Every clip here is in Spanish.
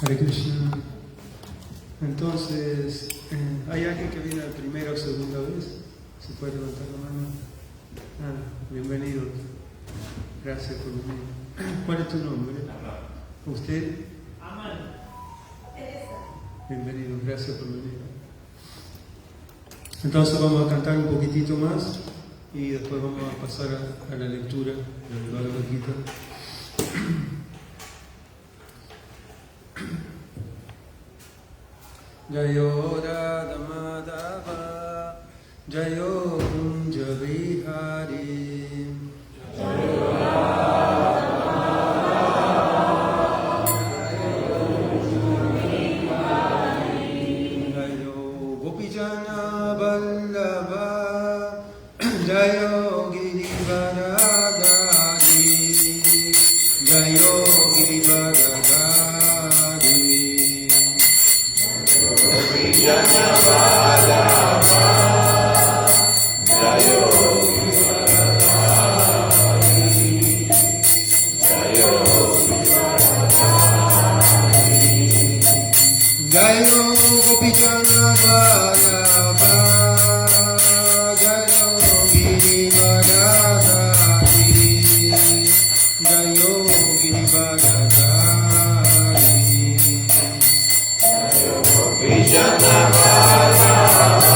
Hare Krishna. Entonces, ¿hay alguien que viene la primera o segunda vez? ¿Se puede levantar la mano? Bienvenido. Gracias por venir. ¿Cuál es tu nombre? ¿Usted? Amal. Bienvenido, gracias por venir. Entonces vamos a cantar un poquitito más y después vamos a pasar a la lectura del Bhagavad Gita. Jayo Radha Madhava Jayo Kunja Vihari Jayo Radha Madhava Jayo Kunja Vihari Jayo Gopijana Vallabha Jayo Girivaradari Jayo Girivaradari Jaya Vallabha, Jayo Girivaradari, Jayo Girivaradari, Jayo Gopijana Vallabha, Jayo Girivaradari, Jayo Girivaradari. Vijana Vallabha,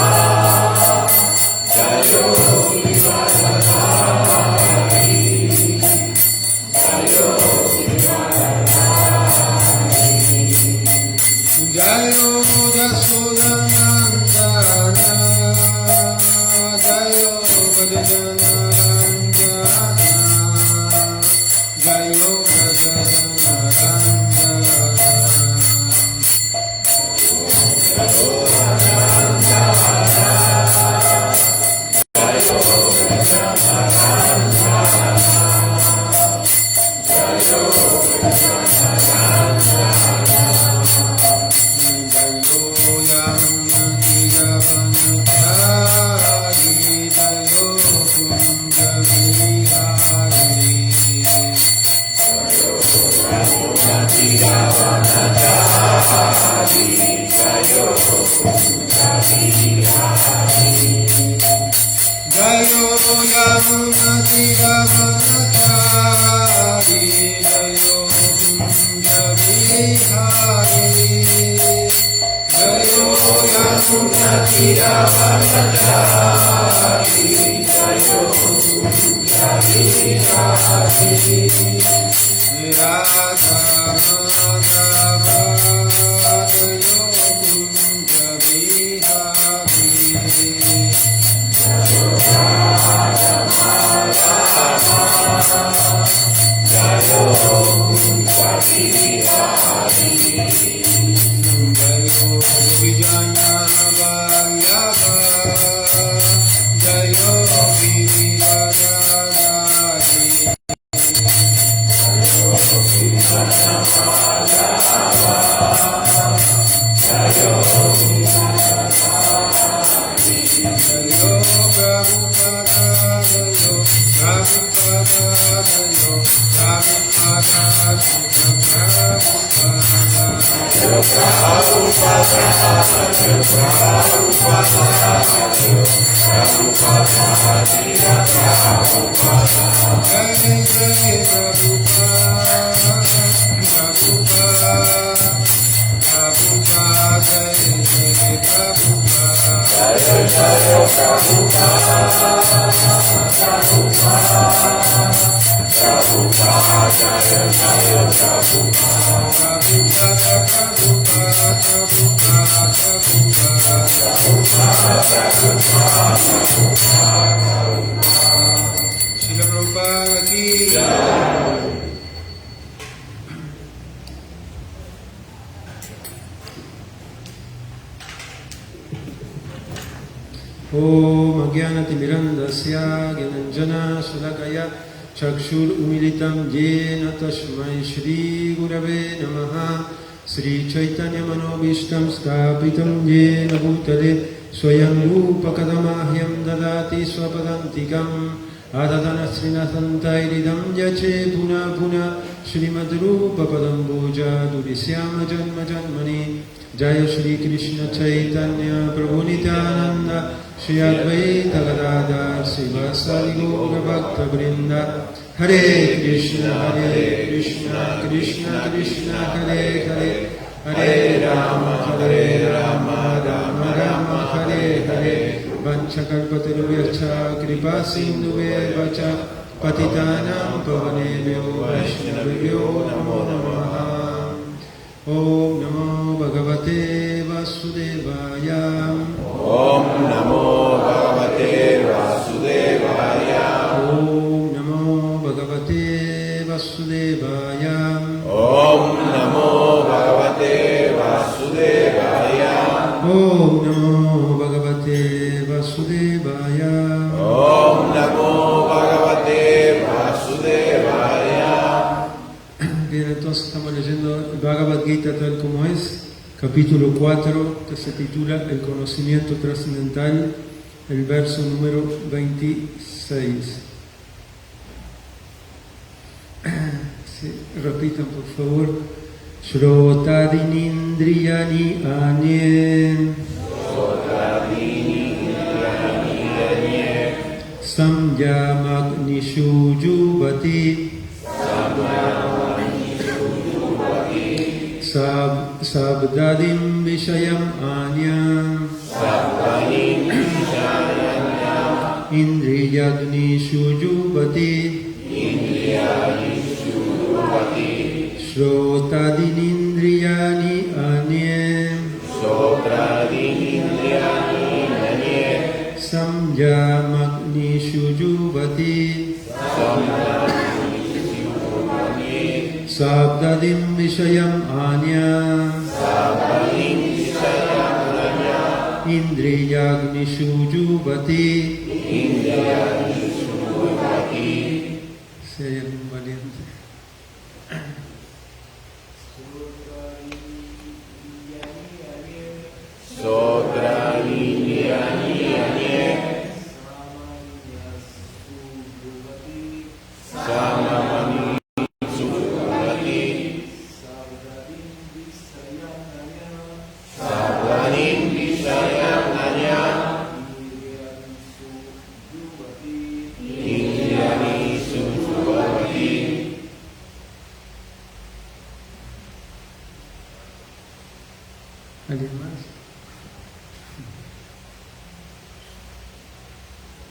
Jayo Girivaradari, Jayo Girivaradari, Jayo Jasodanandana, Jayo Vajajanarandana, Jayo Vajajanarandana. Jayo Yamunatiravanachari, Jayo Kunja Vihari, Jayo Yamunatiravanachari, Jayo Kunja Vihari, Radha Madhava, Jayo Kunja Vihari. Jayo Radha Madhava, Jayo Kunja Vihari, Jayo Vijana Vallabha, Jayo Girivaradari, Jayo Vijana Vallabha, Jayo Girivaradari, Jayo Prabhupada, Jayo Prabhupada, Jayo Prabhupada, Jayo Prabhupada, Jayo Prabhupada, Jayo Prabhupada, Jayo Prabhupada, Jai Jai Prabhupada, Prabhupada, Prabhupada, Jai Jai Prabhupada, Jai Jai Prabhupada, Prabhupada, Prabhupada, Jai Jai Prabhupada, Prabhupada, Prabhupada, Prabhupada, Srila Prabhupada ki jai. Om Ajnanatimirandasya Gyananjana Shalakaya Chakshur Umilitam Yena Tasmai Shri Gurave Namaha Sri Chaitanya Manobishtam Stapitam Yena Bhutale Swayam Rupa Kadamahyam Dadati Swapadantikam Adadana Srinatantairidam Yache Puna Puna Shrimad Rupa Padambuja Durisyama Janma Janmani Jaya Shri Krishna Chaitanya Prabhu Nityananda Shri Advaita Gadadhar Srivasadi Gaura Bhakta Vrinda Hare Krishna Krishna Krishna Hare Hare Hare Rama Rama Rama Hare Hare Vanchakalpatarubhyascha Kripa Sindhubhyeva cha Patitanam Pavanebhyo Vaishnavebhyo Namo Namaha. Om Namo Bhagavate Vasudevaya. Om Namo Bhagavate Vasudevaya. Om Namo Bhagavate Vasudevaya. Om Namo Bhagavate Vasudevaya. Om Namo Bhagavate Vasudevaya. Om Namo Bhagavate Vasudevaya. Bien, entonces estamos leyendo el Bhagavad Gita tal como es, capítulo 4, que se titula El conocimiento trascendental, el verso número 26. Sí, repitan por favor. Shrotadinindriyani anye Samyamagnishu juvati Sabdadim vishayam anyam Indriyagnishu juvati Shrotadinindriyani anye Samyamagnishu juvati Sabdadim vishayam anya Indriyagnishu juvati. Si hay algún valiente. ¿Alguien más?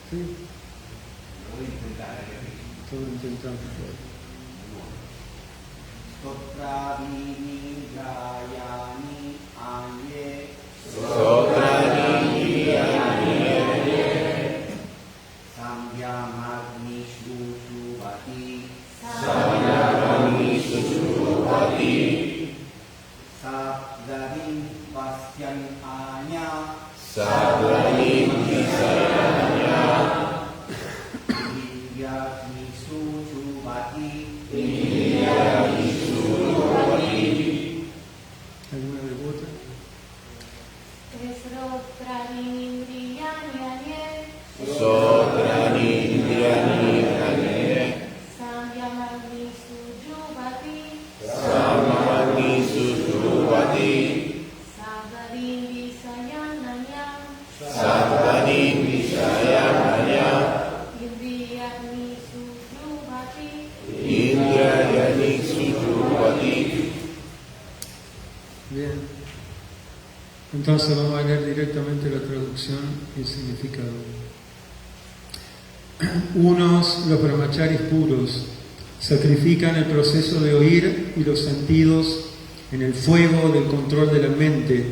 ¿Sí? Todo intentando. Sotradini Grayani Anye Samyamagni Shrushuvati Sabdarim Vasyan Anya Indriyagni Suchuvati. ¿Alguna devota? Bien. Entonces vamos a leer directamente la traducción y el significado. Unos, los brahmacharis puros, sacrifican el proceso de oír y los sentidos en el fuego del control de la mente.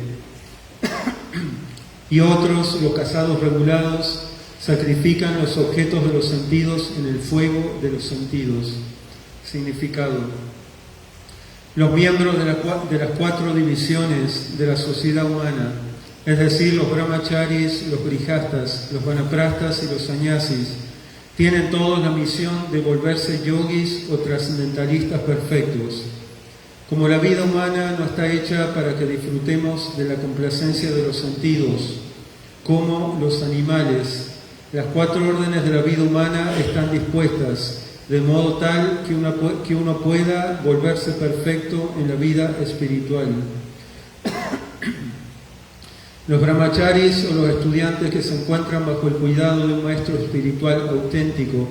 Y otros, los casados regulados, sacrifican los objetos de los sentidos en el fuego de los sentidos. Significado. Los miembros de las 4 divisiones de la sociedad humana, es decir, los brahmacharis, los grihastas, los vanaprastas y los sannyasis, tienen todos la misión de volverse yogis o trascendentalistas perfectos. Como la vida humana no está hecha para que disfrutemos de la complacencia de los sentidos, como los animales, las 4 órdenes de la vida humana están dispuestas de modo tal que uno pueda volverse perfecto en la vida espiritual. Los brahmacharis o los estudiantes que se encuentran bajo el cuidado de un maestro espiritual auténtico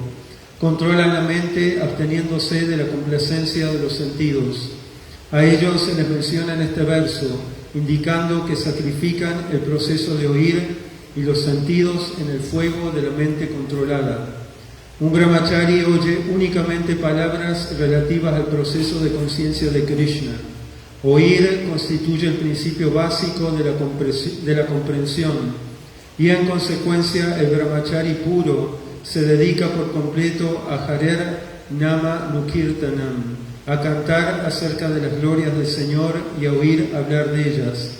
controlan la mente absteniéndose de la complacencia de los sentidos. A ellos se les menciona en este verso, indicando que sacrifican el proceso de oír y los sentidos en el fuego de la mente controlada. Un brahmachari oye únicamente palabras relativas al proceso de conciencia de Krishna. Oír constituye el principio básico de la comprensión y en consecuencia el brahmachari puro se dedica por completo a Harer Nama Nukirtanam, a cantar acerca de las glorias del Señor y a oír hablar de ellas.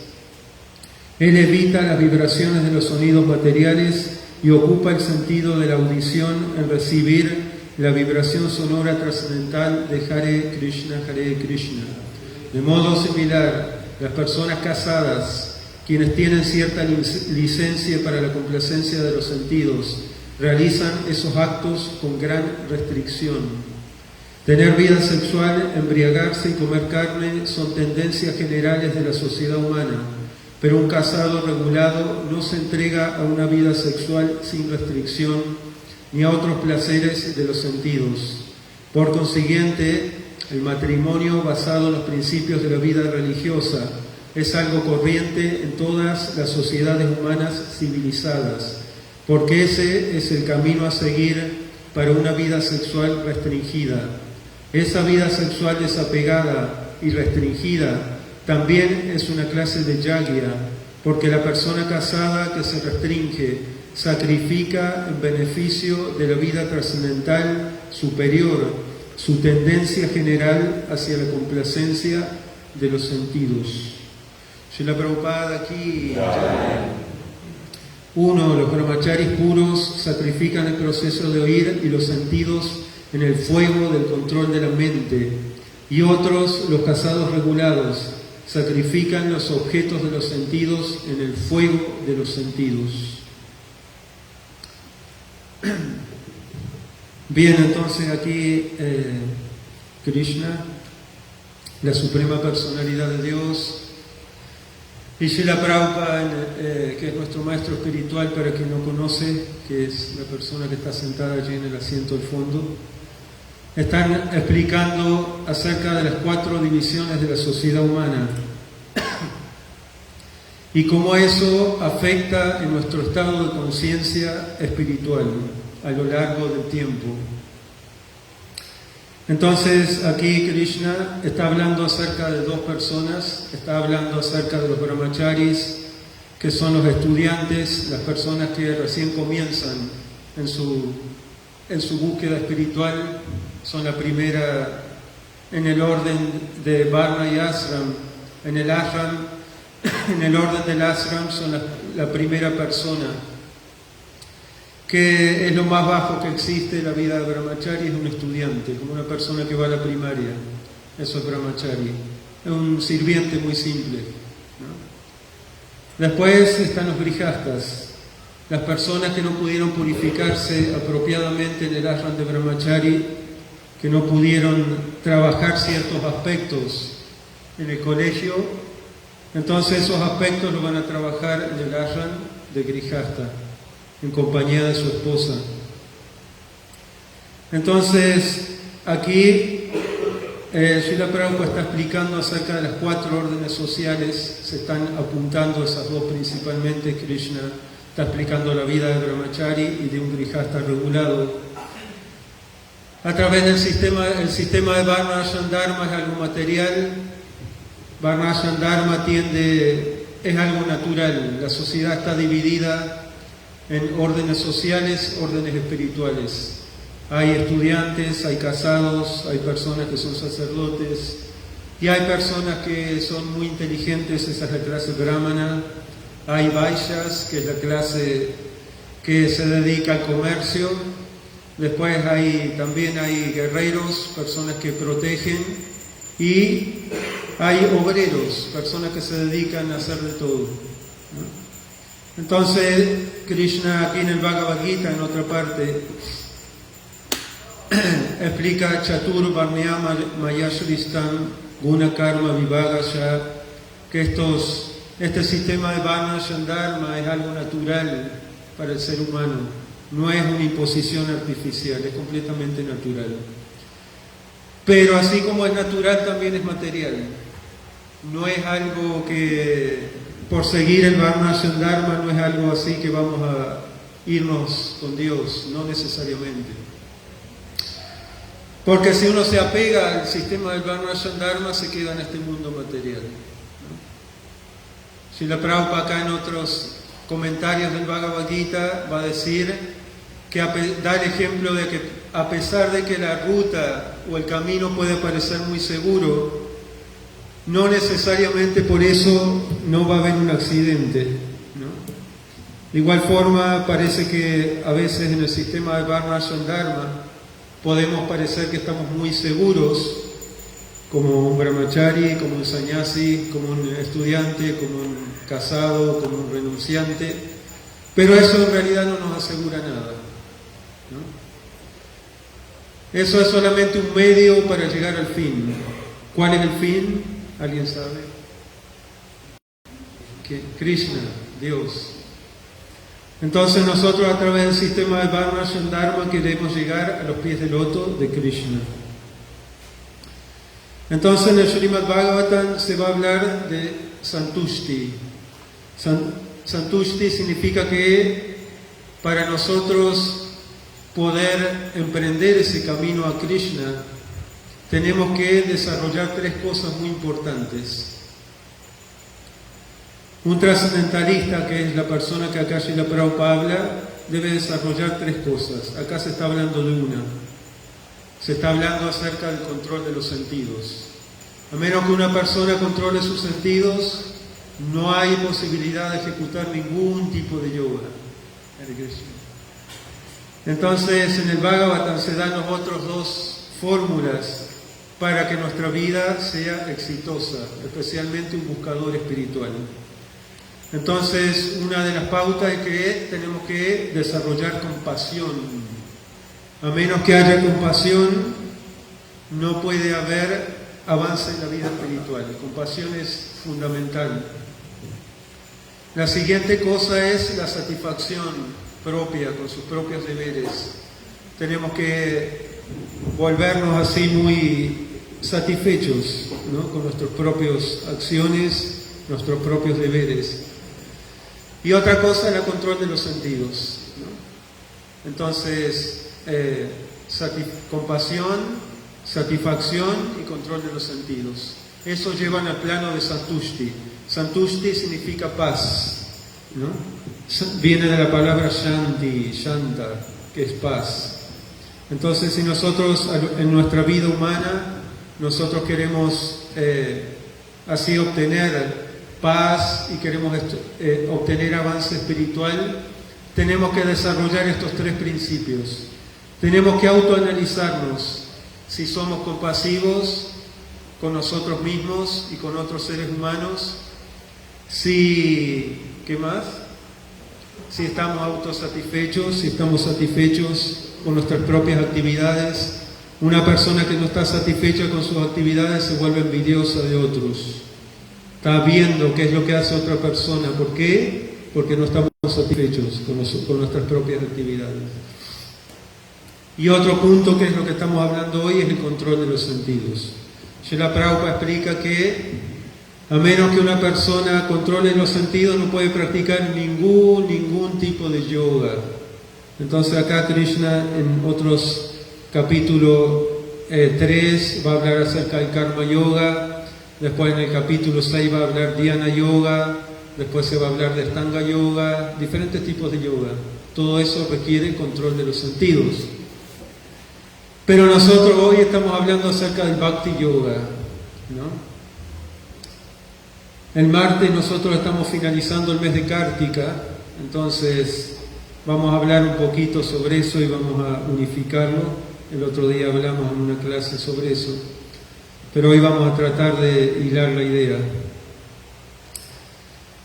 Él evita las vibraciones de los sonidos materiales y ocupa el sentido de la audición en recibir la vibración sonora trascendental de Hare Krishna, Hare Krishna. De modo similar, las personas casadas, quienes tienen cierta licencia para la complacencia de los sentidos, realizan esos actos con gran restricción. Tener vida sexual, embriagarse y comer carne son tendencias generales de la sociedad humana, pero un casado regulado no se entrega a una vida sexual sin restricción ni a otros placeres de los sentidos. Por consiguiente, el matrimonio basado en los principios de la vida religiosa es algo corriente en todas las sociedades humanas civilizadas, porque ese es el camino a seguir para una vida sexual restringida. Esa vida sexual desapegada y restringida también es una clase de yagya, porque la persona casada que se restringe sacrifica en beneficio de la vida trascendental superior su tendencia general hacia la complacencia de los sentidos. Srila Prabhupada aquí, uno, los brahmacharis puros sacrifican el proceso de oír y los sentidos en el fuego del control de la mente, y otros, los casados regulados, sacrifican los objetos de los sentidos en el fuego de los sentidos. Bien, entonces aquí Krishna, la suprema personalidad de Dios, y Srila Prabhupada, que es nuestro maestro espiritual para quien no conoce, que es la persona que está sentada allí en el asiento al fondo, están explicando acerca de las 4 divisiones de la sociedad humana y cómo eso afecta en nuestro estado de conciencia espiritual a lo largo del tiempo. Entonces aquí Krishna está hablando acerca de 2 personas, está hablando acerca de los brahmacharis, que son los estudiantes, las personas que recién comienzan en su búsqueda espiritual, son la primera en el orden de Varna y Ashram. En el orden del Ashram son la primera persona, que es lo más bajo que existe en la vida de brahmachari, es un estudiante, como una persona que va a la primaria. Eso es brahmachari, es un sirviente muy simple, ¿no? Después están los grijastas, las personas que no pudieron purificarse apropiadamente en el ashram de brahmachari, que no pudieron trabajar ciertos aspectos en el colegio, entonces esos aspectos los van a trabajar en el ashram de grijasta, en compañía de su esposa. Entonces, aquí Srila Prabhupada está explicando acerca de las 4 órdenes sociales, se están apuntando esas 2 principalmente. Krishna está explicando la vida de brahmachari y de un grijasta regulado. A través del sistema de Varna Ashram Dharma es algo material. Varna Ashram Dharma es algo natural. La sociedad está dividida en órdenes sociales, órdenes espirituales. Hay estudiantes, hay casados, hay personas que son sacerdotes y hay personas que son muy inteligentes, esa es la clase brahmana. Hay vaishyas, que es la clase que se dedica al comercio. Después también hay guerreros, personas que protegen, y hay obreros, personas que se dedican a hacer de todo, ¿no? Entonces, Krishna aquí en el Bhagavad Gita, en otra parte, explica Chatur Varnya Mayashristam Guna Karma Vivagasya, que este sistema de Varna Dharma es algo natural para el ser humano, no es una imposición artificial, es completamente natural. Pero así como es natural, también es material. No es algo que, por seguir el Varna Dharma, no es algo así que vamos a irnos con Dios, no necesariamente. Porque si uno se apega al sistema del Varna Dharma, se queda en este mundo material, ¿no? Srila Prabhupada acá en otros comentarios del Bhagavad Gita va a decir que da el ejemplo de que a pesar de que la ruta o el camino puede parecer muy seguro, no necesariamente por eso no va a haber un accidente, ¿no? De igual forma, parece que a veces en el sistema de Varna Dharma podemos parecer que estamos muy seguros, como un brahmachari, como un sannyasi, como un estudiante, como un casado, como un renunciante, pero eso en realidad no nos asegura nada, ¿no? Eso es solamente un medio para llegar al fin. ¿Cuál es el fin? ¿Alguien sabe? Que Krishna, Dios. Entonces nosotros a través del sistema de Varna Dharma queremos llegar a los pies del loto de Krishna. Entonces en el Srimad Bhagavatam se va a hablar de Santushti. Santushti significa que para nosotros poder emprender ese camino a Krishna tenemos que desarrollar tres cosas muy importantes. Un trascendentalista, que es la persona que acá Srila Prabhupada habla, debe desarrollar tres cosas. Acá se está hablando de una. Se está hablando acerca del control de los sentidos. A menos que una persona controle sus sentidos, no hay posibilidad de ejecutar ningún tipo de yoga. Entonces, en el Bhagavatam se dan los otros dos fórmulas para que nuestra vida sea exitosa, especialmente un buscador espiritual. Entonces, una de las pautas es que tenemos que desarrollar compasión. A menos que haya compasión, no puede haber avance en la vida espiritual. Compasión es fundamental. La siguiente cosa es la satisfacción propia, con sus propios deberes. Tenemos que volvernos así muy satisfechos, ¿no? Con nuestras propias acciones, nuestros propios deberes. Y otra cosa es el control de los sentidos, ¿no? Entonces, compasión, satisfacción y control de los sentidos. Eso llevan al plano de Santushti. Santushti significa paz, ¿no? Viene de la palabra Shanti, Shanta, que es paz. Entonces, si nosotros en nuestra vida humana, nosotros queremos así obtener paz y queremos obtener avance espiritual, tenemos que desarrollar estos tres principios. Tenemos que autoanalizarnos si somos compasivos con nosotros mismos y con otros seres humanos, ¿qué más? Si estamos autosatisfechos, si estamos satisfechos con nuestras propias actividades. Una persona que no está satisfecha con sus actividades se vuelve envidiosa de otros. Está viendo qué es lo que hace otra persona. ¿Por qué? Porque no estamos satisfechos con nuestras propias actividades. Y otro punto, que es lo que estamos hablando hoy, es el control de los sentidos. Srila Prabhupada explica que a menos que una persona controle los sentidos, no puede practicar ningún tipo de yoga. Entonces acá Krishna en otros capítulo 3 va a hablar acerca del Karma Yoga, después en el capítulo 6 va a hablar Dhyana Yoga, después se va a hablar de Ashtanga Yoga, diferentes tipos de yoga. Todo eso requiere control de los sentidos. Pero nosotros hoy estamos hablando acerca del Bhakti Yoga, ¿no? El martes nosotros estamos finalizando el mes de Kartika, entonces vamos a hablar un poquito sobre eso y vamos a unificarlo. El otro día hablamos en una clase sobre eso, pero hoy vamos a tratar de hilar la idea.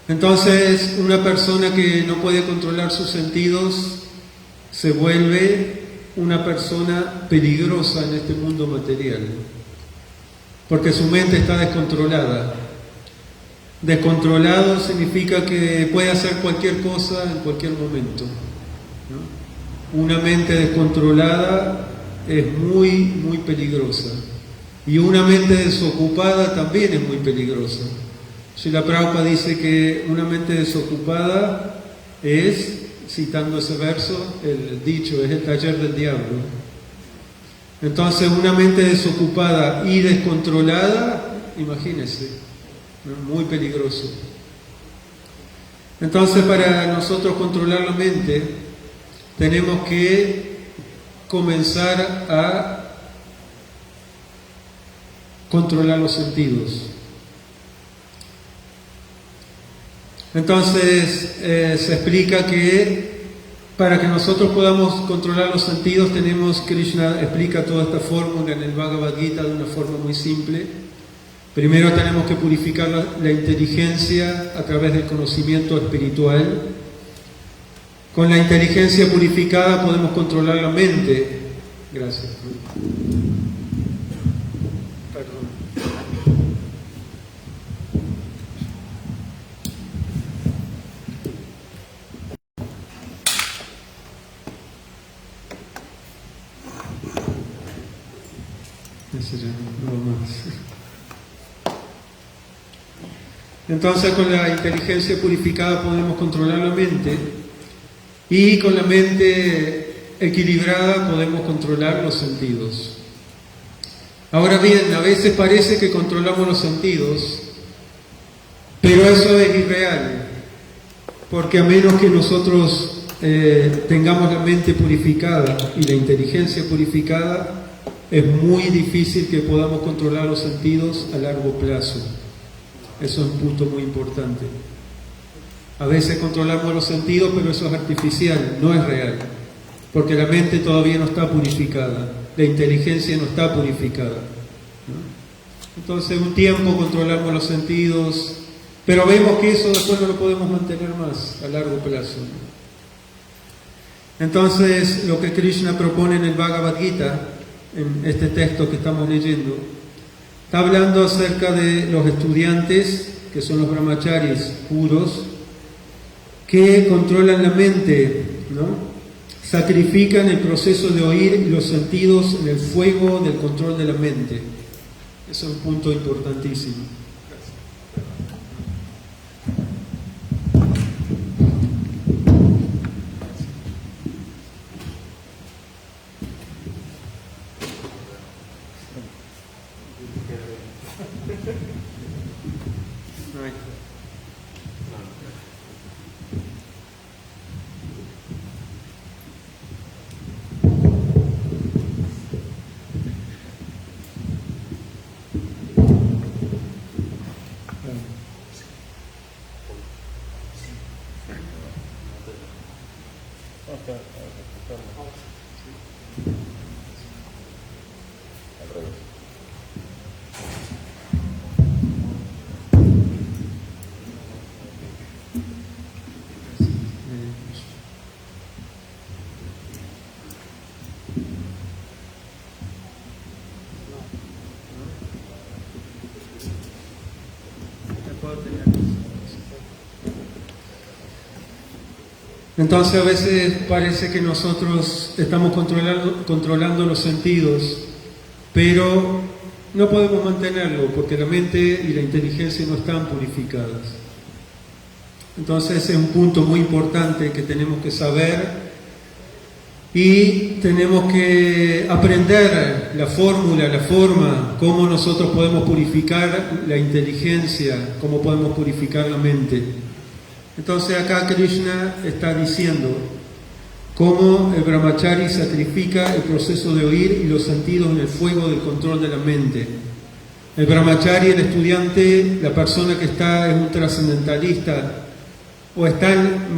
Entonces, una persona que no puede controlar sus sentidos se vuelve una persona peligrosa en este mundo material, porque su mente está descontrolada. Descontrolado significa que puede hacer cualquier cosa en cualquier momento, ¿no? Una mente descontrolada es muy, muy peligrosa. Y una mente desocupada también es muy peligrosa. Srila Prabhupada dice que una mente desocupada es, citando ese verso, el dicho, es el taller del diablo. Entonces, una mente desocupada y descontrolada, imagínense, ¿no? Muy peligroso. Entonces, para nosotros controlar la mente, tenemos que comenzar a controlar los sentidos. Entonces se explica que para que nosotros podamos controlar los sentidos Krishna explica toda esta fórmula en el Bhagavad Gita de una forma muy simple. Primero tenemos que purificar la inteligencia a través del conocimiento espiritual. Con la inteligencia purificada podemos controlar la mente. Gracias. Perdón. Ese ya no va más. Entonces, con la inteligencia purificada podemos controlar la mente, y con la mente equilibrada podemos controlar los sentidos. Ahora bien, a veces parece que controlamos los sentidos, pero eso es irreal, porque a menos que nosotros tengamos la mente purificada y la inteligencia purificada, es muy difícil que podamos controlar los sentidos a largo plazo. Eso es un punto muy importante. A veces controlamos los sentidos, pero eso es artificial, no es real, porque la mente todavía no está purificada, la inteligencia no está purificada, ¿no? Entonces, un tiempo controlamos los sentidos, pero vemos que eso después no lo podemos mantener más a largo plazo, ¿no? Entonces, lo que Krishna propone en el Bhagavad Gita, en este texto que estamos leyendo, está hablando acerca de los estudiantes, que son los brahmacharis puros, que controlan la mente, ¿no? Sacrifican el proceso de oír y los sentidos en el fuego del control de la mente. Eso es un punto importantísimo. Entonces, a veces parece que nosotros estamos controlando los sentidos, pero no podemos mantenerlo porque la mente y la inteligencia no están purificadas. Entonces, ese es un punto muy importante que tenemos que saber, y tenemos que aprender la fórmula, la forma, cómo nosotros podemos purificar la inteligencia, cómo podemos purificar la mente. Entonces acá Krishna está diciendo cómo el brahmachari sacrifica el proceso de oír y los sentidos en el fuego del control de la mente. El brahmachari, el estudiante, la persona que está, es un trascendentalista, o está,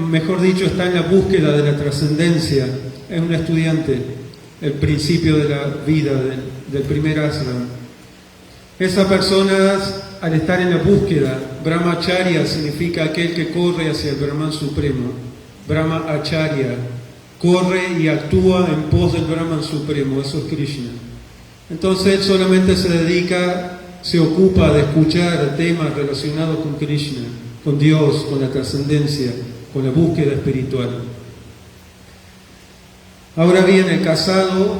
mejor dicho, está en la búsqueda de la trascendencia, es un estudiante, el principio de la vida, del primer ashram. Esas personas, al estar en la búsqueda, brahmacharya significa aquel que corre hacia el Brahman supremo, Brahma Acharya, corre y actúa en pos del Brahman Supremo, eso es Krishna. Entonces él solamente se ocupa de escuchar temas relacionados con Krishna, con Dios, con la trascendencia, con la búsqueda espiritual. Ahora bien, el casado,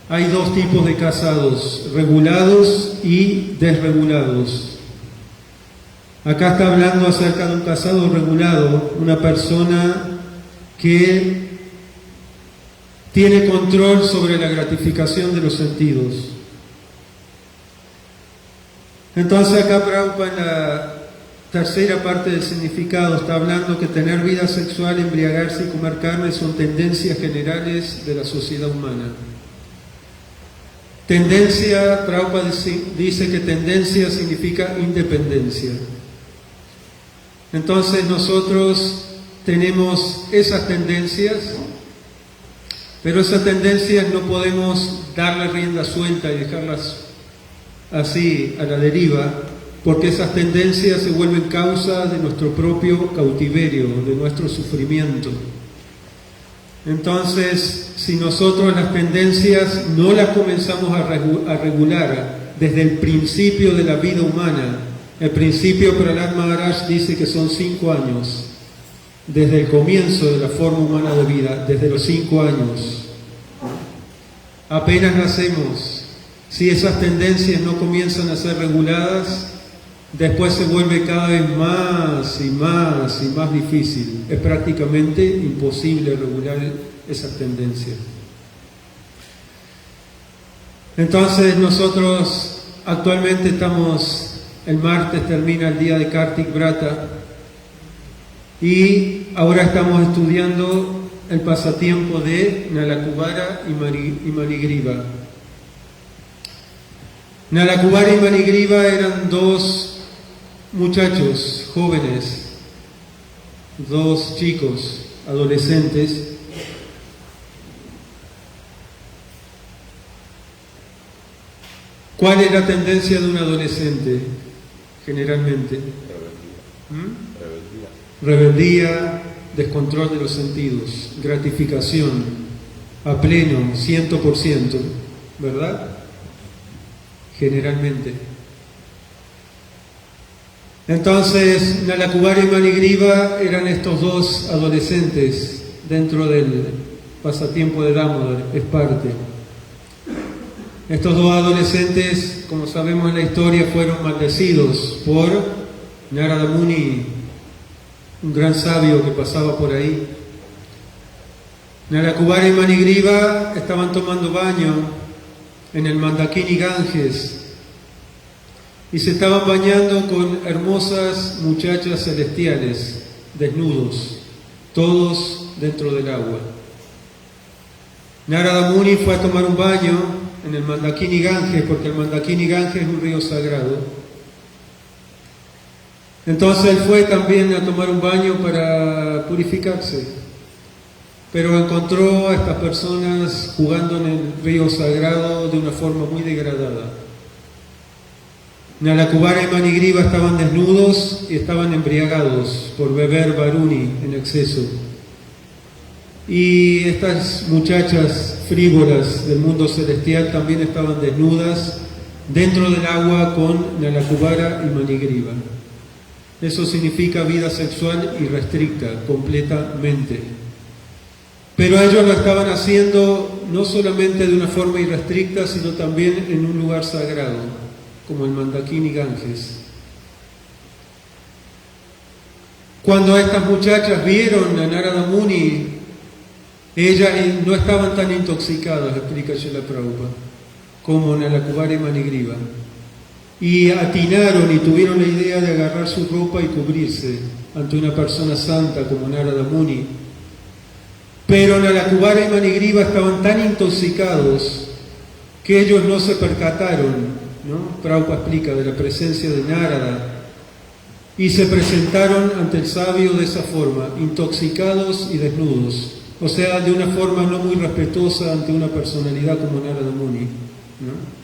hay dos tipos de casados, regulados y desregulados. Acá está hablando acerca de un casado regulado, una persona que tiene control sobre la gratificación de los sentidos. Entonces acá Prabhupada en la tercera parte del significado está hablando que tener vida sexual, embriagarse y comer carne son tendencias generales de la sociedad humana. Tendencia, Prabhupada dice que tendencia significa independencia. Entonces nosotros tenemos esas tendencias, pero esas tendencias no podemos darle rienda suelta y dejarlas así a la deriva, porque esas tendencias se vuelven causa de nuestro propio cautiverio, de nuestro sufrimiento. Entonces, si nosotros las tendencias no las comenzamos a regular desde el principio de la vida humana, el principio Prahlad Maharaj dice que son 5 años, desde el comienzo de la forma humana de vida, desde los 5 años. Apenas nacemos, si esas tendencias no comienzan a ser reguladas, después se vuelve cada vez más y más y más difícil. Es prácticamente imposible regular esas tendencias. Entonces nosotros actualmente el martes termina el día de Kartik Vrata y ahora estamos estudiando el pasatiempo de Nalakuvara y Manigriva. Nalakuvara y Manigriva eran 2 muchachos jóvenes, 2 chicos adolescentes, ¿cuál es la tendencia de un adolescente generalmente? Rebeldía, descontrol de los sentidos, gratificación a pleno, 100%, ¿verdad? Generalmente. Entonces, Nalakuvara y Manigriva eran estos 2 adolescentes dentro del pasatiempo de Damodar, es parte. Estos 2 adolescentes, como sabemos en la historia, fueron maldecidos por Narada Muni, un gran sabio que pasaba por ahí. Nalakuvara y Manigriva estaban tomando baño en el Mandakini Ganges y se estaban bañando con hermosas muchachas celestiales, desnudos, todos dentro del agua. Narada Muni fue a tomar un baño en el Mandakini Ganges, porque el Mandakini Ganges es un río sagrado. Entonces él fue también a tomar un baño para purificarse, pero encontró a estas personas jugando en el río sagrado de una forma muy degradada. Nalakuvara y Manigriva estaban desnudos y estaban embriagados por beber varuni en exceso. Y estas muchachas frívolas del mundo celestial también estaban desnudas dentro del agua con Nalakuvara y Manigriva. Eso significa vida sexual irrestricta, completamente. Pero ellos lo estaban haciendo no solamente de una forma irrestricta, sino también en un lugar sagrado, como el Mandakini Ganges. Cuando estas muchachas vieron a Narada Muni, ellas no estaban tan intoxicadas, explica Srila Prabhupada, como Nalakuvara y Manigriva. Y atinaron y tuvieron la idea de agarrar su ropa y cubrirse ante una persona santa como Narada Muni. Pero Nalakuvara y Manigriva estaban tan intoxicados que ellos no se percataron, ¿no? Prabhupada explica de la presencia de Narada, y se presentaron ante el sabio de esa forma, intoxicados y desnudos, o sea, de una forma no muy respetuosa ante una personalidad como Narada Muni, ¿no?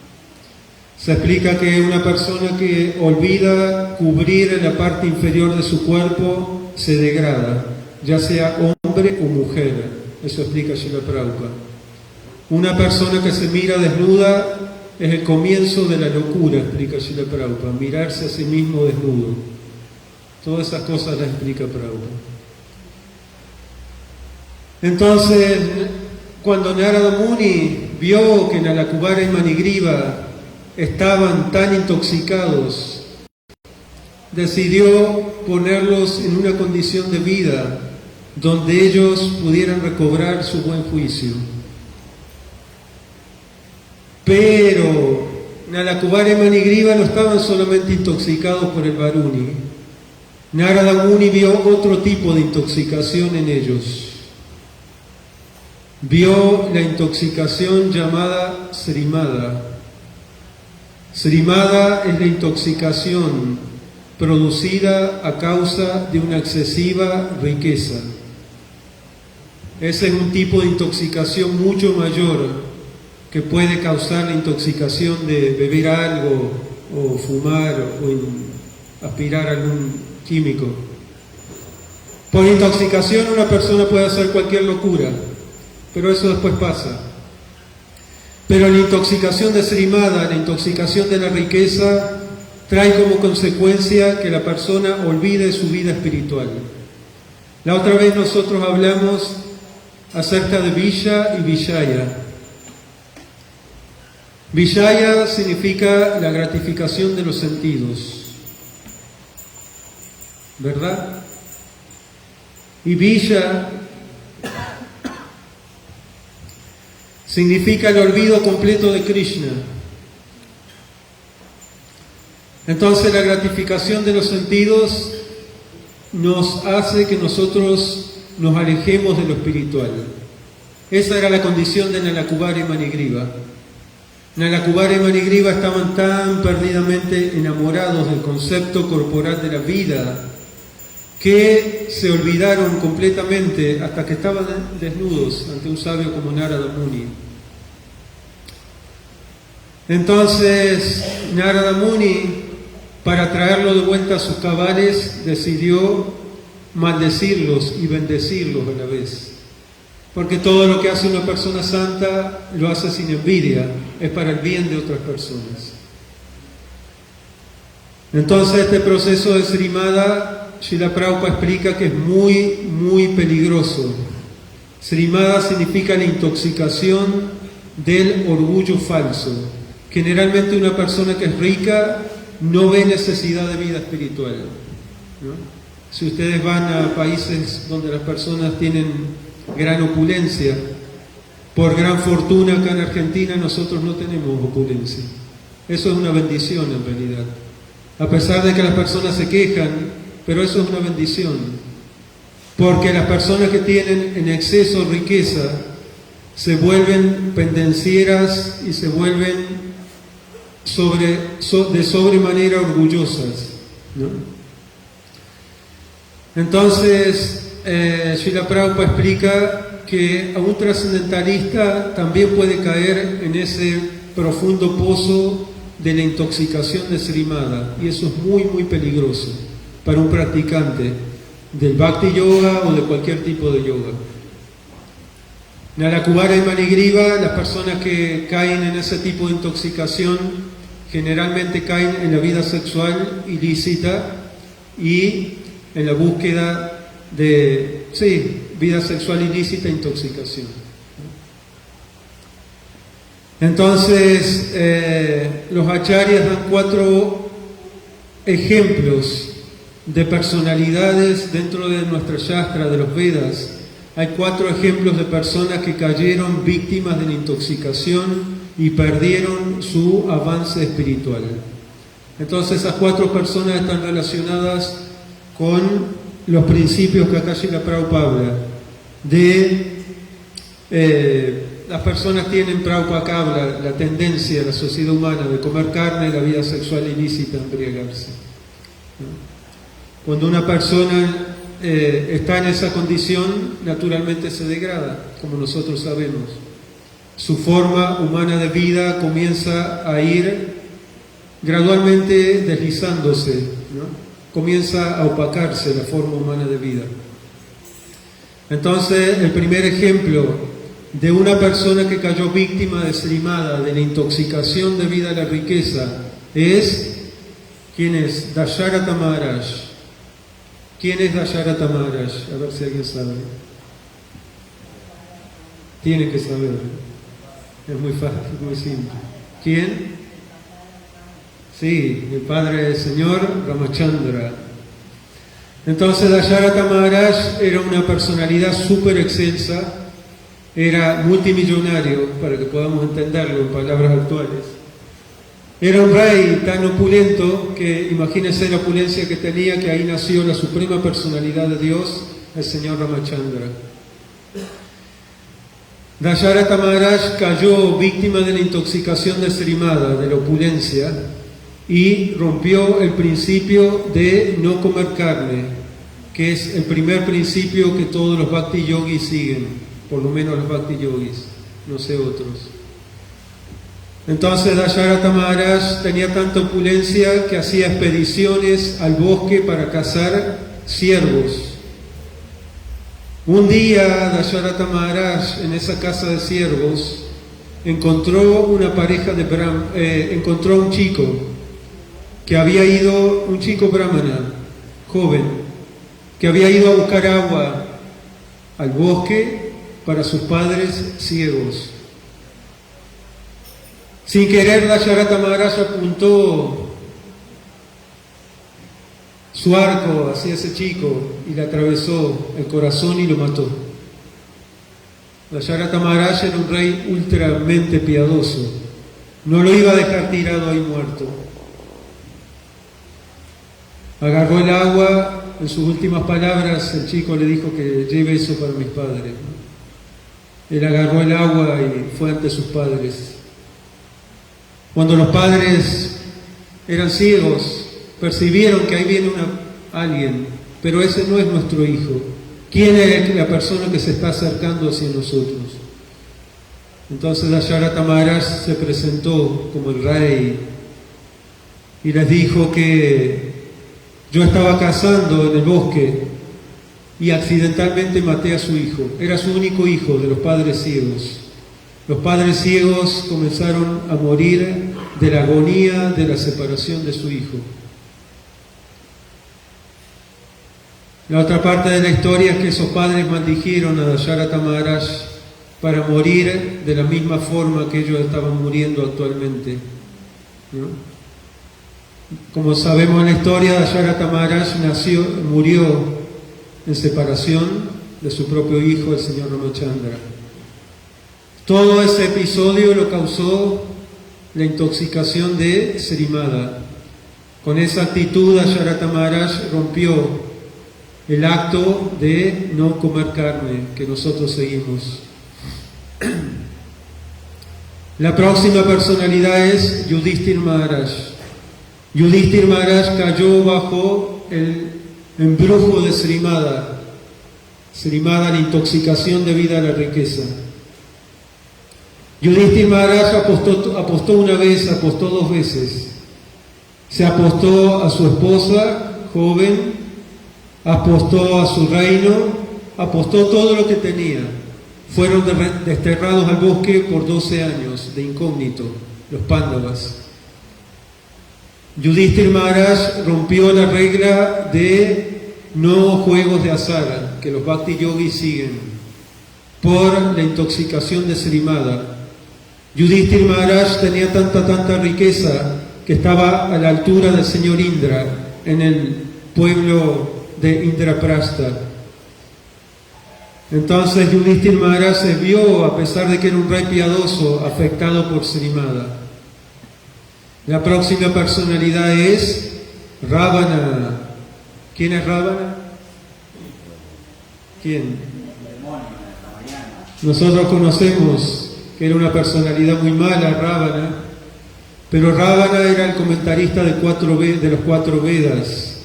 Se explica que una persona que olvida cubrir en la parte inferior de su cuerpo se degrada, ya sea hombre o mujer. Eso explica Srila Prabhupada. Una persona que se mira desnuda es el comienzo de la locura, explica Srila Prabhupada. Mirarse a sí mismo desnudo. Todas esas cosas las explica Prabhupada. Entonces, cuando Narada Muni vio que Nalakuvara y Manigriva estaban tan intoxicados, decidió ponerlos en una condición de vida donde ellos pudieran recobrar su buen juicio. Pero Nalakuvara y Manigriva no estaban solamente intoxicados por el Varuni. Narada Muni vio otro tipo de intoxicación en ellos. Vio la intoxicación llamada Srimada. Srimada es la intoxicación producida a causa de una excesiva riqueza. Ese es un tipo de intoxicación mucho mayor que puede causar la intoxicación de beber algo o fumar o aspirar algún químico. Por intoxicación una persona puede hacer cualquier locura, pero eso después pasa. Pero la intoxicación de Srimada, la intoxicación de la riqueza, trae como consecuencia que la persona olvide su vida espiritual. La otra vez nosotros hablamos acerca de Vijaya y Vijaya. Vijaya significa la gratificación de los sentidos, ¿verdad? Y Vijaya significa el olvido completo de Krishna. Entonces la gratificación de los sentidos nos hace que nosotros nos alejemos de lo espiritual. Esa era la condición de Nalakuvara y Manigriva. Nalakuvara y Manigriva estaban tan perdidamente enamorados del concepto corporal de la vida que se olvidaron completamente hasta que estaban desnudos ante un sabio como Narada Muni. Entonces Narada Muni, para traerlo de vuelta a sus cabales, decidió maldecirlos y bendecirlos a la vez. Porque todo lo que hace una persona santa lo hace sin envidia, es para el bien de otras personas. Entonces este proceso de Srimada, Srila Prabhupada explica que es muy, muy peligroso. Srimada significa la intoxicación del orgullo falso. Generalmente una persona que es rica no ve necesidad de vida espiritual, ¿no? Si ustedes van a países donde las personas tienen gran opulencia, por gran fortuna acá en Argentina nosotros no tenemos opulencia. Eso es una bendición en realidad. A pesar de que las personas se quejan, pero eso es una bendición. Porque las personas que tienen en exceso riqueza se vuelven pendencieras y se vuelven de sobremanera orgullosas, ¿no? Entonces, Srila Prabhupada explica que a un trascendentalista también puede caer en ese profundo pozo de la intoxicación de Srimada, y eso es muy, muy peligroso para un practicante del Bhakti Yoga o de cualquier tipo de yoga. Nalakuvara y Manigriva, las personas que caen en ese tipo de intoxicación generalmente caen en la vida sexual ilícita y en la búsqueda de, vida sexual ilícita e intoxicación. Entonces, los acharyas dan 4 ejemplos de personalidades dentro de nuestra Shastra, de los Vedas. Hay 4 ejemplos de personas que cayeron víctimas de la intoxicación y perdieron su avance espiritual. Entonces esas 4 personas están relacionadas con los principios que acá Srila Prabhupada habla. Las personas tienen, Prabhupada acá habla, la tendencia de la sociedad humana de comer carne y la vida sexual ilícita, embriagarse, ¿no? Cuando una persona está en esa condición, naturalmente se degrada, como nosotros sabemos. Su forma humana de vida comienza a ir gradualmente deslizándose, ¿no? Comienza a opacarse la forma humana de vida. Entonces, el primer ejemplo de una persona que cayó víctima de Srimada, de la intoxicación debida a la riqueza, es, ¿quién es? Dasharatha Maharaj. ¿Quién es Dasharatha Maharaj? A ver si alguien sabe. Tiene que saber. Es muy fácil, muy simple. ¿Quién? Sí, el padre del señor Ramachandra. Entonces Dasharatha Maharaj era una personalidad súper excelsa, era multimillonario, para que podamos entenderlo en palabras actuales. Era un rey tan opulento que imagínense la opulencia que tenía, que ahí nació la suprema personalidad de Dios, el señor Ramachandra. Dasharatha Maharaj cayó víctima de la intoxicación de Srimada, de la opulencia, y rompió el principio de no comer carne, que es el primer principio que todos los Bhakti Yogis siguen, por lo menos los Bhakti Yogis, no sé otros. Entonces Dasharatha Maharaj tenía tanta opulencia que hacía expediciones al bosque para cazar ciervos. Un día Dasharatha Maharaj en esa casa de ciervos encontró una pareja de encontró un chico que había ido, un chico brahmana, joven, que había ido a buscar agua al bosque para sus padres ciegos. Sin querer, Dasharatha Maharaj apuntó su arco hacia ese chico y le atravesó el corazón y lo mató. Dasharatha Maharaj era un rey ultramente piadoso, no lo iba a dejar tirado ahí muerto. Agarró el agua, en sus últimas palabras el chico le dijo que lleve eso para mis padres. Él agarró el agua y fue ante sus padres. Cuando los padres eran ciegos, percibieron que ahí viene alguien, pero ese no es nuestro hijo. ¿Quién es la persona que se está acercando hacia nosotros? Entonces Dasharatha Maharaj se presentó como el rey y les dijo que yo estaba cazando en el bosque y accidentalmente maté a su hijo. Era su único hijo de los padres ciegos. Los padres ciegos comenzaron a morir de la agonía de la separación de su hijo. La otra parte de la historia es que esos padres maldijeron a Dasharatha Maharaj para morir de la misma forma que ellos estaban muriendo actualmente, ¿no? Como sabemos en la historia, Dasharatha Maharaj murió en separación de su propio hijo, el señor Ramachandra. Todo ese episodio lo causó la intoxicación de Srimada. Con esa actitud, Dasharatha Maharaj rompió el acto de no comer carne que nosotros seguimos. La próxima personalidad es Yudhishthira Maharaj. Yudhishthira Maharaj cayó bajo el embrujo de Srimada, la intoxicación debida a la riqueza. Yudhishthira Maharaj apostó una vez, apostó dos veces. Se apostó a su esposa joven, apostó a su reino, apostó todo lo que tenía. Fueron desterrados al bosque por 12 años de incógnito, los Pándavas. Yudhishthira Maharaj rompió la regla de no juegos de azar que los Bhakti Yogis siguen por la intoxicación de Srimada. Yudhishthira Maharaj tenía tanta riqueza que estaba a la altura del señor Indra en el pueblo de Indraprastha. Entonces Yudhishthira Maharaj se vio, a pesar de que era un rey piadoso, afectado por Srimada. La próxima personalidad es Ravana. ¿Quién es Ravana? ¿Quién? Nosotros conocemos que era una personalidad muy mala, Ravana, pero Ravana era el comentarista de los 4 Vedas.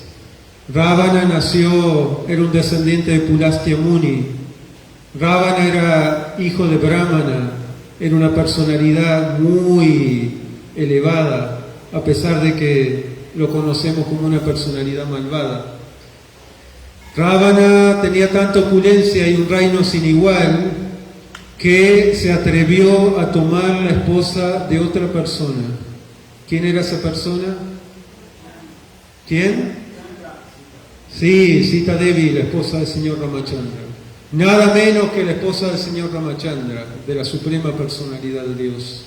Ravana era un descendiente de Pulastya Muni. Ravana era hijo de Brahmana, era una personalidad muy elevada, a pesar de que lo conocemos como una personalidad malvada. Rávana tenía tanta opulencia y un reino sin igual que se atrevió a tomar la esposa de otra persona. ¿Quién era esa persona? ¿Quién? Sí, Sita Devi, la esposa del señor Ramachandra. Nada menos que la esposa del señor Ramachandra, de la suprema personalidad de Dios.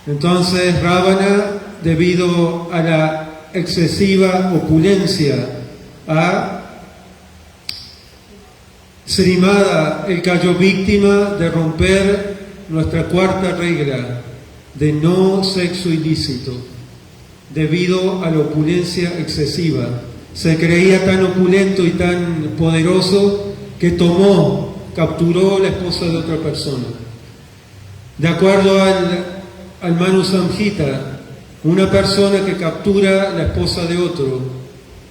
Entonces Rávana, debido a la excesiva opulencia a Srimada, él cayó víctima de romper nuestra cuarta regla de no sexo ilícito, debido a la opulencia excesiva. Se creía tan opulento y tan poderoso que capturó la esposa de otra persona. De acuerdo al Manu Samhita, una persona que captura la esposa de otro,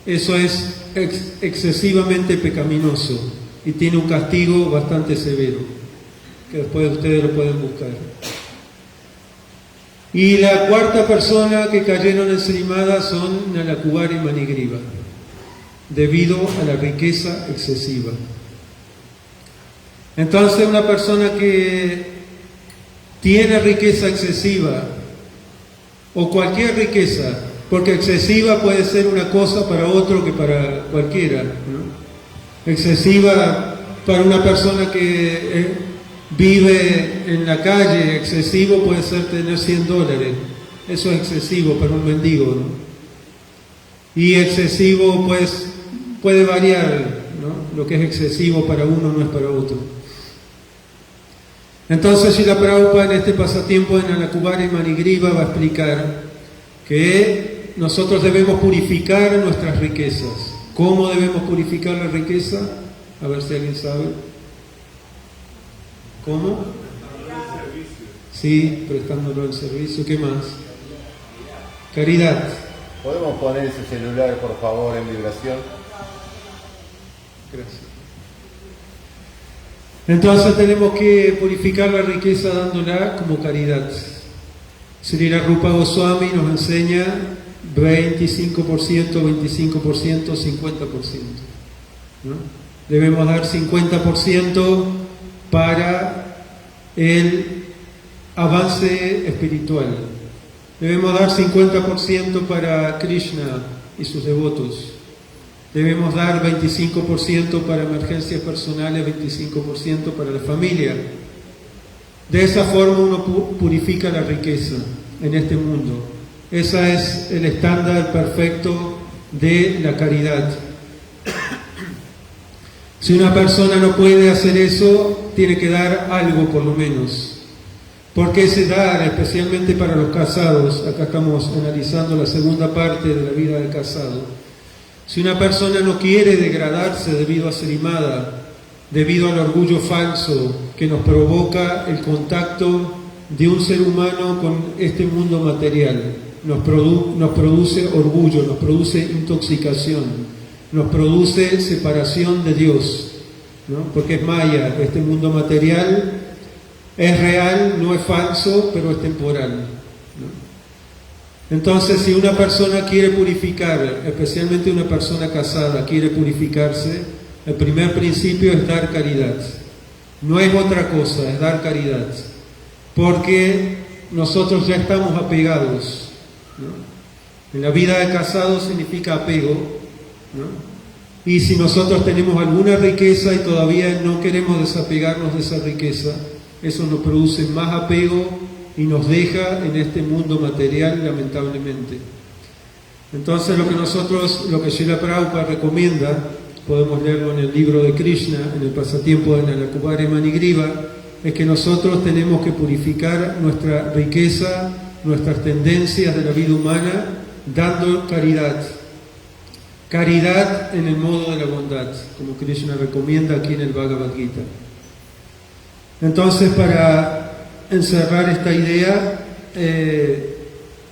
eso es excesivamente pecaminoso y tiene un castigo bastante severo, que después ustedes lo pueden buscar. Y la cuarta persona que cayeron en Srimada son Nalakuvara y Manigriva, debido a la riqueza excesiva. Entonces una persona que tiene riqueza excesiva, o cualquier riqueza, porque excesiva puede ser una cosa para otro que para cualquiera, ¿no? Excesiva para una persona que vive en la calle, excesivo puede ser tener $100. Eso es excesivo para un mendigo, ¿no? Y excesivo pues puede variar, ¿no? Lo que es excesivo para uno no es para otro. Entonces Srila Prabhupada en este pasatiempo de Nalakuvara y Manigriva va a explicar que nosotros debemos purificar nuestras riquezas. ¿Cómo debemos purificar la riqueza? A ver si alguien sabe. ¿Cómo? Sí, prestándolo el servicio. ¿Qué más? Caridad. ¿Podemos poner ese celular, por favor, en vibración? Gracias. Entonces tenemos que purificar la riqueza dándola como caridad. Srila Rupa Goswami nos enseña 25%, 25%, 50%, ¿no? Debemos dar 50% para el avance espiritual. Debemos dar 50% para Krishna y sus devotos. Debemos dar 25% para emergencias personales, 25% para la familia. De esa forma uno purifica la riqueza en este mundo. Ese es el estándar perfecto de la caridad. Si una persona no puede hacer eso, tiene que dar algo por lo menos. ¿Por qué se da especialmente para los casados? Acá estamos analizando la segunda parte de la vida del casado. Si una persona no quiere degradarse debido a Srimada, debido al orgullo falso que nos provoca el contacto de un ser humano con este mundo material, nos produce orgullo, nos produce intoxicación, nos produce separación de Dios, ¿no? Porque es maya, este mundo material es real, no es falso, pero es temporal, ¿no? Entonces, si una persona quiere purificar, especialmente una persona casada quiere purificarse, el primer principio es dar caridad. No es otra cosa, es dar caridad. Porque nosotros ya estamos apegados, ¿no? En la vida de casado significa apego, ¿no? Y si nosotros tenemos alguna riqueza y todavía no queremos desapegarnos de esa riqueza, eso nos produce más apego y nos deja en este mundo material, lamentablemente. Entonces lo que Srila Prabhupada recomienda, podemos leerlo en el libro de Krishna, en el pasatiempo de Nalakuvara y Manigriva, es que nosotros tenemos que purificar nuestra riqueza, nuestras tendencias de la vida humana, dando caridad. Caridad en el modo de la bondad, como Krishna recomienda aquí en el Bhagavad Gita. Entonces, para encerrar esta idea,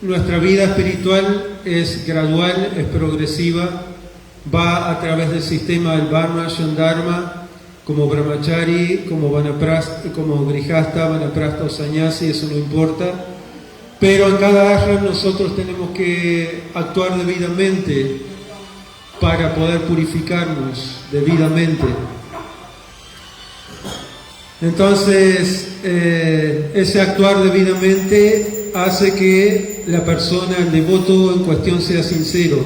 nuestra vida espiritual es gradual, es progresiva, va a través del sistema del Varna, Shandharma, como Brahmachari, como Vanaprastha, como Grihastha, Vanaprastha o Sannyasi, eso no importa, pero en cada ashram nosotros tenemos que actuar debidamente para poder purificarnos debidamente. Entonces, ese actuar debidamente hace que la persona, el devoto en cuestión, sea sincero.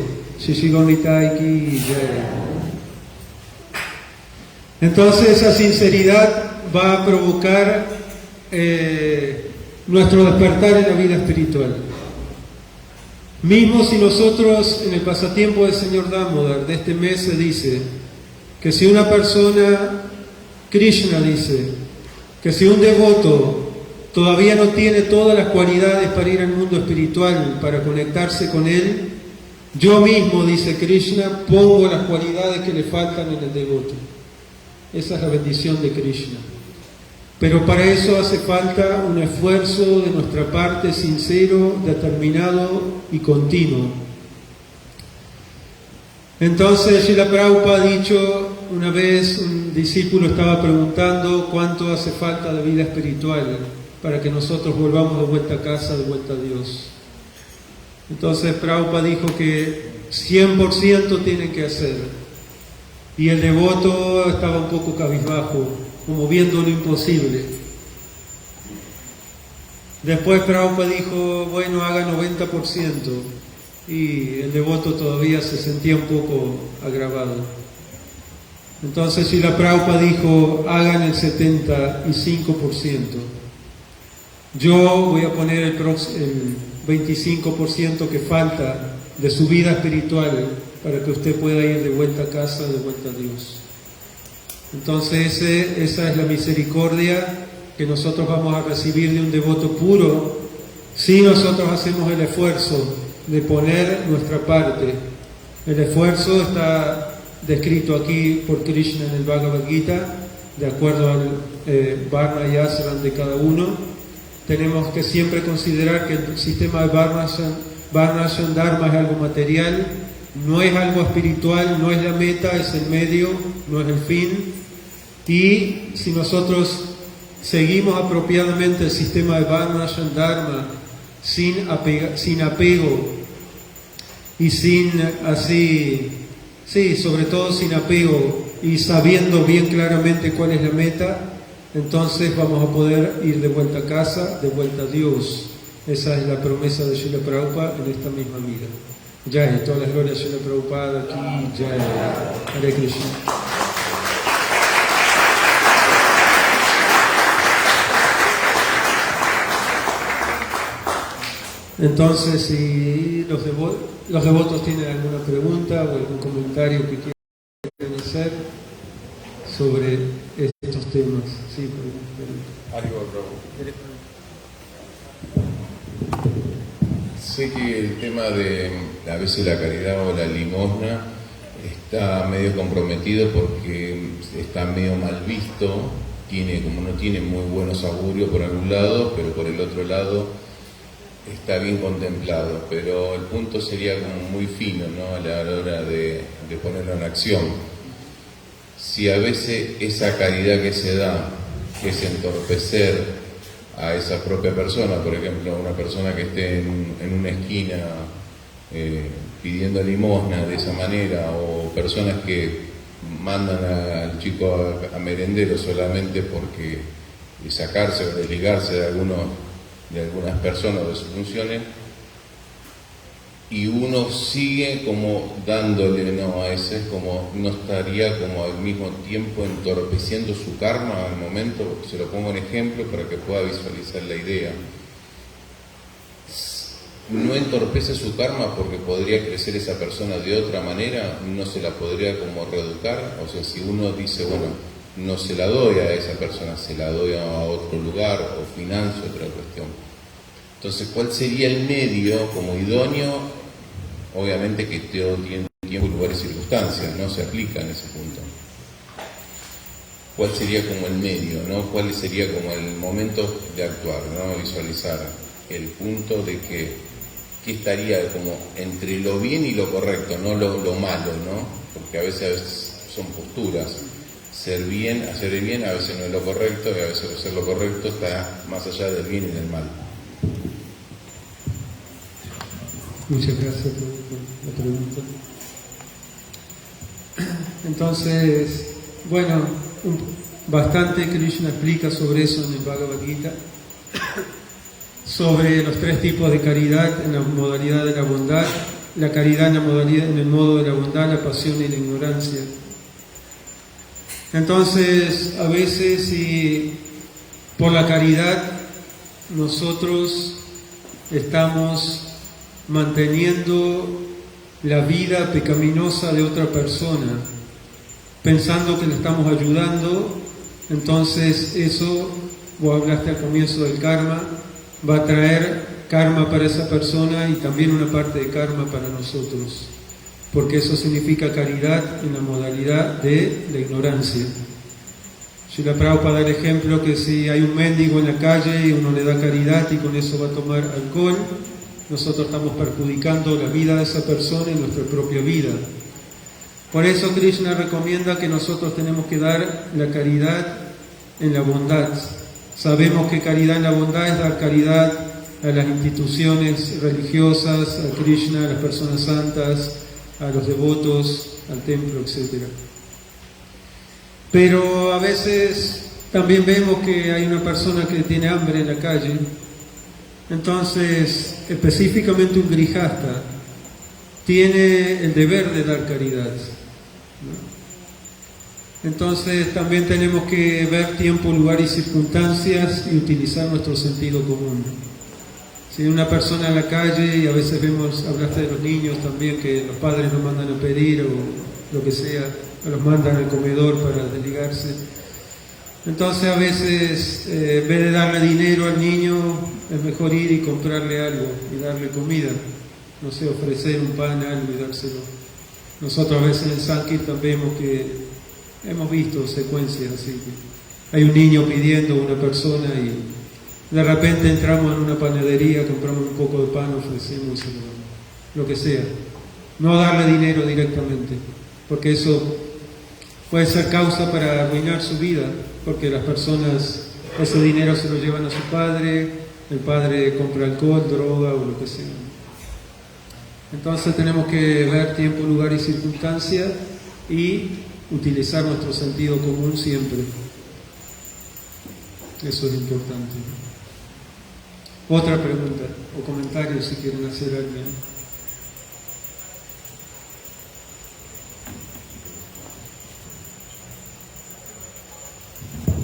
Entonces, esa sinceridad va a provocar nuestro despertar en la vida espiritual. Mismo si nosotros, en el pasatiempo del señor Damodar de este mes, se dice que si una persona, Krishna dice, que si un devoto todavía no tiene todas las cualidades para ir al mundo espiritual, para conectarse con él, yo mismo, dice Krishna, pongo las cualidades que le faltan en el devoto. Esa es la bendición de Krishna. Pero para eso hace falta un esfuerzo de nuestra parte sincero, determinado y continuo. Entonces, Srila Prabhupada ha dicho, una vez un discípulo estaba preguntando cuánto hace falta de vida espiritual para que nosotros volvamos de vuelta a casa, de vuelta a Dios. Entonces Prabhupada dijo que 100% tienen que hacer. Y el devoto estaba un poco cabizbajo, como viendo lo imposible. Después Prabhupada dijo, bueno, haga 90%. Y el devoto todavía se sentía un poco agravado. Entonces Srila Prabhupada dijo, hagan el 75%. Yo voy a poner el 25% que falta de su vida espiritual para que usted pueda ir de vuelta a casa, de vuelta a Dios. Entonces esa es la misericordia que nosotros vamos a recibir de un devoto puro si nosotros hacemos el esfuerzo de poner nuestra parte. El esfuerzo está descrito aquí por Krishna en el Bhagavad Gita, de acuerdo al Varna y Ashram de cada uno. Tenemos que siempre considerar que el sistema de Varna Ashram Dharma es algo material, no es algo espiritual, no es la meta, es el medio, no es el fin. Y si nosotros seguimos apropiadamente el sistema de Varna Ashram Dharma sin apego y sobre todo sin apego y sabiendo bien claramente cuál es la meta, entonces vamos a poder ir de vuelta a casa, de vuelta a Dios. Esa es la promesa de Srila Prabhupada en esta misma vida. Jai, todas las glorias a Srila Prabhupada aquí, Jai, Hare Krishna. Entonces, si los devotos tienen alguna pregunta o algún comentario que quieran hacer sobre estos temas. Sí, Algo, sé que el tema de a veces la caridad o la limosna está medio comprometido porque está medio mal visto, no tiene muy buenos augurios por algún lado, pero por el otro lado está bien contemplado, pero el punto sería como muy fino, ¿no? A la hora de ponerlo en acción. Si a veces esa caridad que se da es entorpecer a esa propia persona, por ejemplo, una persona que esté en una esquina pidiendo limosna de esa manera, o personas que mandan al chico a merendero solamente porque sacarse o desligarse de algunas personas o de sus funciones, y uno sigue como dándole a ese, como no estaría como al mismo tiempo entorpeciendo su karma al momento. Se lo pongo en ejemplo para que pueda visualizar la idea. No entorpece su karma porque podría crecer esa persona de otra manera, no se la podría como reeducar. O sea, si uno dice, bueno, no se la doy a esa persona, se la doy a otro lugar o financio otra cuestión. Entonces, ¿cuál sería el medio como idóneo? Obviamente que todo tiene tiempo, lugar y circunstancias, no se aplica en ese punto. ¿Cuál sería como el medio, no? ¿Cuál sería como el momento de actuar, no? Visualizar el punto de que estaría como entre lo bien y lo correcto, no lo malo, ¿no? Porque a veces son posturas. Hacer el bien a veces no es lo correcto, y a veces hacer lo correcto está más allá del bien y del mal. Muchas gracias por la pregunta. Entonces, bueno, bastante Krishna explica sobre eso en el Bhagavad Gita, sobre los 3 tipos de caridad en la modalidad de la bondad, la caridad en el modo de la bondad, la pasión y la ignorancia. Entonces, a veces, si por la caridad nosotros estamos manteniendo la vida pecaminosa de otra persona, pensando que le estamos ayudando, entonces eso, vos hablaste al comienzo del karma, va a traer karma para esa persona y también una parte de karma para nosotros, porque eso significa caridad en la modalidad de la ignorancia. Srila Prabhupada da el ejemplo que si hay un mendigo en la calle y uno le da caridad y con eso va a tomar alcohol, nosotros estamos perjudicando la vida de esa persona y nuestra propia vida. Por eso Krishna recomienda que nosotros tenemos que dar la caridad en la bondad. Sabemos que caridad en la bondad es dar caridad a las instituciones religiosas, a Krishna, a las personas santas, a los devotos, al templo, etc. Pero a veces también vemos que hay una persona que tiene hambre en la calle. Entonces, específicamente un grijasta tiene el deber de dar caridad, ¿no? Entonces también tenemos que ver tiempo, lugar y circunstancias y utilizar nuestro sentido común. Si una persona en la calle, y a veces vemos, hablaste de los niños también, que los padres nos mandan a pedir o lo que sea, o los mandan al comedor para desligarse. Entonces a veces, en vez de darle dinero al niño, es mejor ir y comprarle algo y darle comida. No sé, ofrecer un pan, algo y dárselo. Nosotros a veces en Sankirtan vemos que hemos visto secuencias así, que hay un niño pidiendo a una persona y de repente entramos en una panadería, compramos un poco de pan, ofrecemos lo que sea. No darle dinero directamente, porque eso puede ser causa para arruinar su vida, porque las personas ese dinero se lo llevan a su padre, el padre compra alcohol, droga o lo que sea. Entonces tenemos que ver tiempo, lugar y circunstancia y utilizar nuestro sentido común siempre. Eso es importante. Otra pregunta o comentario si quieren hacer alguien.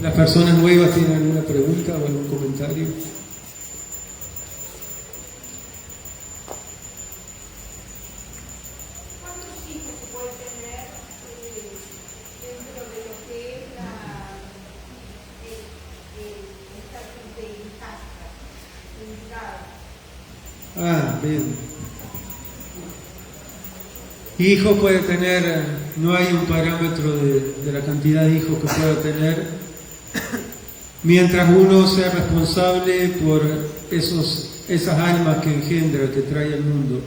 ¿Las personas nuevas tienen alguna pregunta o algún comentario? ¿Cuántos hijos se puede tener dentro de lo que es el estatus de hijastra, indicado? Bien. Hijo puede tener, no hay un parámetro de la cantidad de hijos que pueda tener, mientras uno sea responsable por esas almas que engendra, que trae al mundo.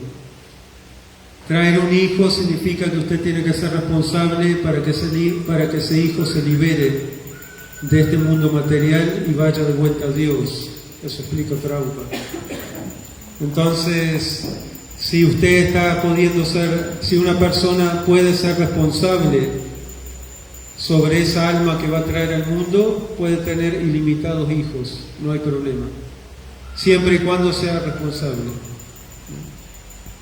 Traer un hijo significa que usted tiene que ser responsable para que ese hijo se libere de este mundo material y vaya de vuelta a Dios. Eso explica Prabhupada. Entonces, si usted está pudiendo ser, si una persona puede ser responsable sobre esa alma que va a traer al mundo, puede tener ilimitados hijos, no hay problema, siempre y cuando sea responsable.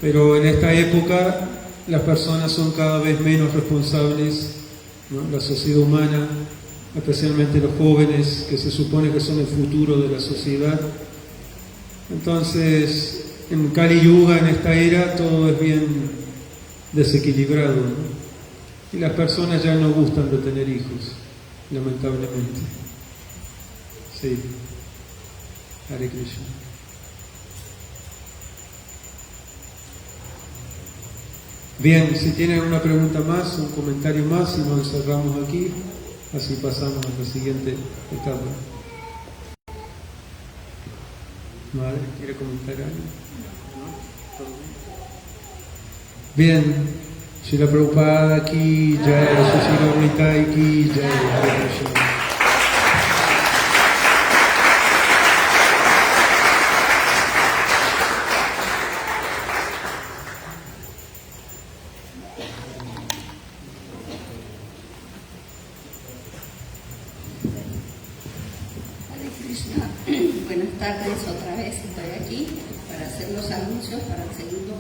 Pero en esta época las personas son cada vez menos responsables, ¿no? La sociedad humana, especialmente los jóvenes, que se supone que son el futuro de la sociedad. Entonces, en Kali Yuga, en esta era, todo es bien desequilibrado, ¿no? Y las personas ya no gustan de tener hijos, lamentablemente. Sí. Hare Krishna. Bien, si tienen una pregunta más, un comentario más, y nos cerramos aquí, así pasamos a la siguiente etapa. Madre, ¿quiere comentar algo? Bien. Srila Prabhupada ki jai, Shri Nitai ki jai, Hare Krishna. Krishna. Buenas tardes, otra vez estoy aquí para hacer los anuncios para el segundo